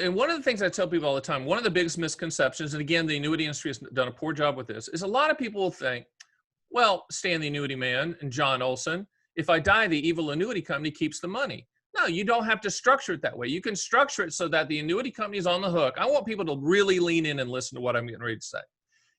and one of the things I tell people all the time, one of the biggest misconceptions, and again, the annuity industry has done a poor job with this, is a lot of people will think, well, Stan the Annuity Man and John Olsen, if I die, the evil annuity company keeps the money. No, you don't have to structure it that way. You can structure it so that the annuity company is on the hook. I want people to really lean in and listen to what I'm getting ready to say.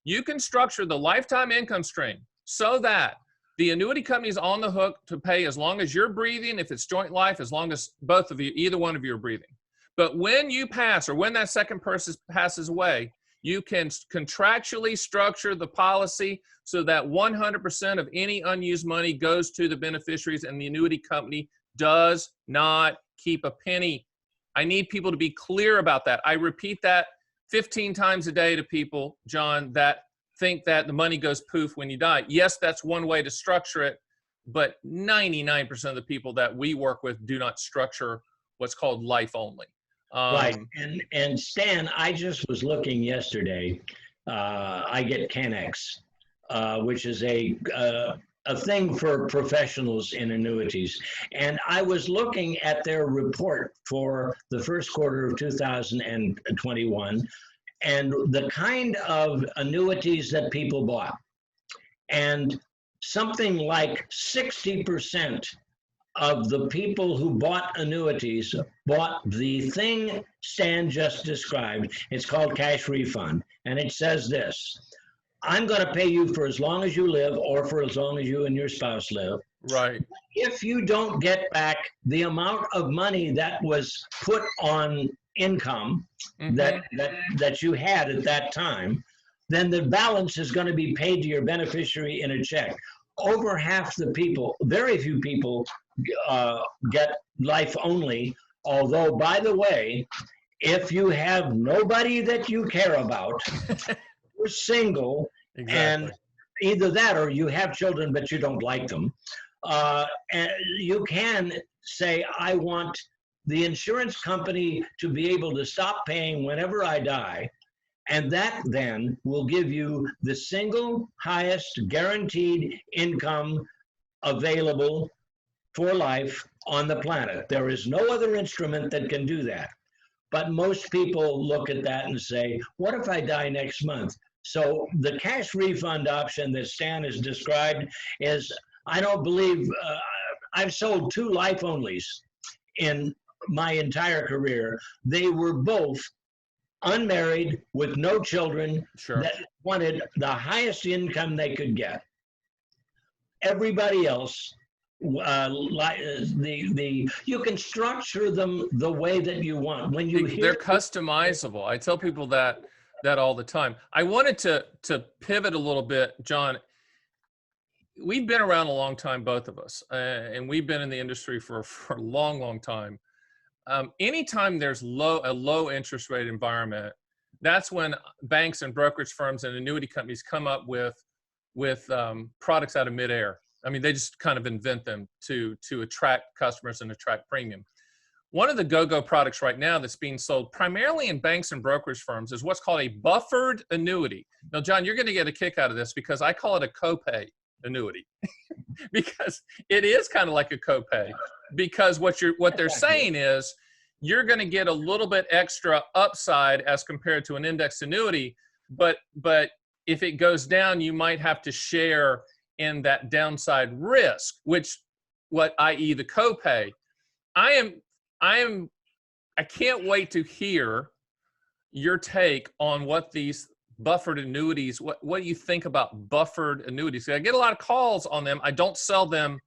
You can structure the lifetime income stream so that the annuity company is on the hook to pay as long as you're breathing, if it's joint life, as long as both of you, either one of you are breathing. But when you pass, or when that second person passes away, you can contractually structure the policy so that 100% of any unused money goes to the beneficiaries, and the annuity company does not keep a penny. I need people to be clear about that. I repeat that 15 times a day to people, John, that think that the money goes poof when you die. Yes, that's one way to structure it, but 99% of the people that we work with do not structure what's called life only. Right. And Stan, I just was looking yesterday. I get Canex, which is a thing for professionals in annuities. And I was looking at their report for the first quarter of 2021 and the kind of annuities that people bought. And something like 60% of the people who bought annuities bought the thing Stan just described. It's called cash refund. And it says this: I'm going to pay you for as long as you live, or for as long as you and your spouse live. Right. If you don't get back the amount of money that was put on income that you had at that time, then the balance is going to be paid to your beneficiary in a check. Over half the people, very few people get life only. Although, by the way, if you have nobody that you care about, you're single, and either that or you have children but you don't like them, and you can say, I want the insurance company to be able to stop paying whenever I die. And that then will give you the single highest guaranteed income available for life on the planet. There is no other instrument that can do that. But most people look at that and say, what if I die next month? So the cash refund option that Stan has described is, I don't believe, I've sold 2 life onlys in my entire career. They were both unmarried with no children, that wanted the highest income they could get. Everybody else, you can structure them the way that you want. When you they're customizable. I tell people that all the time. I wanted to pivot a little bit, John. We've been around a long time, both of us, and we've been in the industry for a long, long time. Anytime there's a low interest rate environment, that's when banks and brokerage firms and annuity companies come up with products out of midair. I mean, they just kind of invent them to attract customers and attract premium. One of the go-go products right now that's being sold primarily in banks and brokerage firms is what's called a buffered annuity. Now, John, you're going to get a kick out of this because I call it a copay annuity because it is kind of like a copay, because what they're saying is you're going to get a little bit extra upside as compared to an indexed annuity, but if it goes down, you might have to share in that downside risk, i.e. the copay. I can't wait to hear your take on what these buffered annuities, what do you think about buffered annuities? I get a lot of calls on them. I don't sell them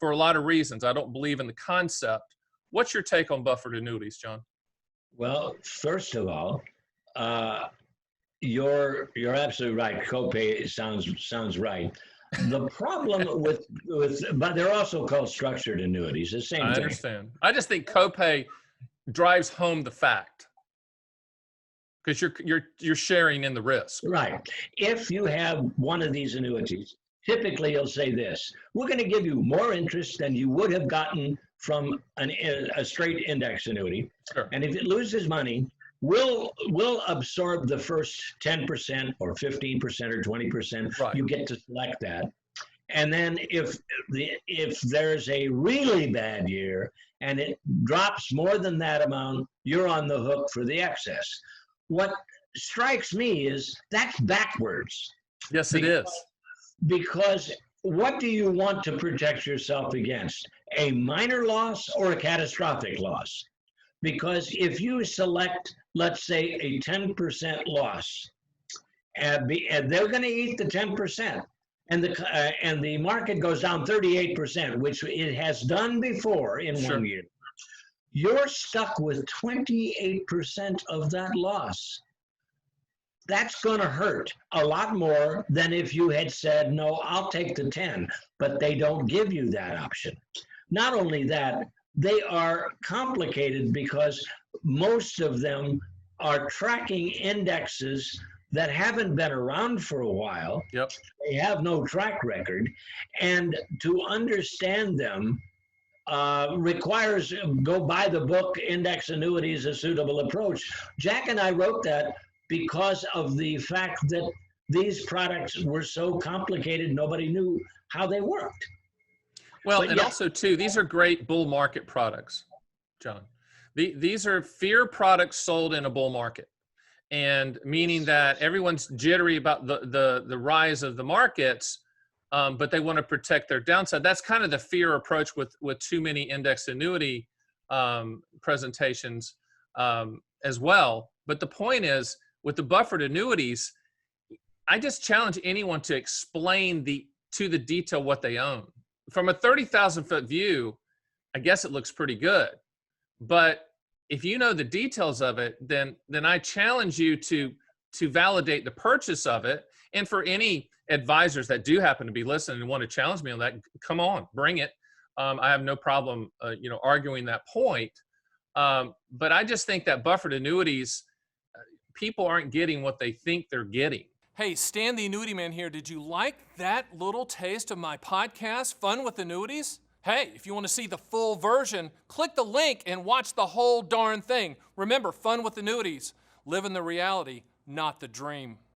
for a lot of reasons. I don't believe in the concept. What's your take on buffered annuities, John? Well, first of all, you're absolutely right. Copay sounds right. The problem with but they're also called structured annuities. The same thing. I understand. I just think copay drives home the fact, because you're sharing in the risk. Right. If you have one of these annuities, typically you'll say this: we're going to give you more interest than you would have gotten from a straight index annuity. Sure. And if it loses money, we'll absorb the first 10% or 15% or 20%. Right. You get to select that. And then if there's a really bad year and it drops more than that amount, you're on the hook for the excess. What strikes me is that's backwards. Yes, it is. Because what do you want to protect yourself against? A minor loss or a catastrophic loss? Because if you select, let's say, a 10% loss, and they're going to eat the 10%, and the market goes down 38%, which it has done before in Sure. 1 year, you're stuck with 28% of that loss. That's going to hurt a lot more than if you had said, no, I'll take the 10, but they don't give you that option. Not only that, they are complicated because most of them are tracking indexes that haven't been around for a while. Yep. They have no track record. And to understand them requires go buy the book, Index Annuities, A Suitable Approach. Jack and I wrote that because of the fact that these products were so complicated, nobody knew how they worked. Well, But and yeah. also too, these are great bull market products, John. These are fear products sold in a bull market, and meaning that everyone's jittery about the rise of the markets, but they want to protect their downside. That's kind of the fear approach with too many index annuity presentations as well. But the point is, with the buffered annuities, I just challenge anyone to explain to the detail what they own. From a 30,000-foot view, I guess it looks pretty good. But if you know the details of it, then I challenge you to validate the purchase of it. And for any advisors that do happen to be listening and want to challenge me on that, come on, bring it. I have no problem, arguing that point. But I just think that buffered annuities, people aren't getting what they think they're getting. Hey, Stan the Annuity Man here. Did you like that little taste of my podcast, Fun with Annuities? Hey, if you want to see the full version, click the link and watch the whole darn thing. Remember, Fun with Annuities. Live in the reality, not the dream.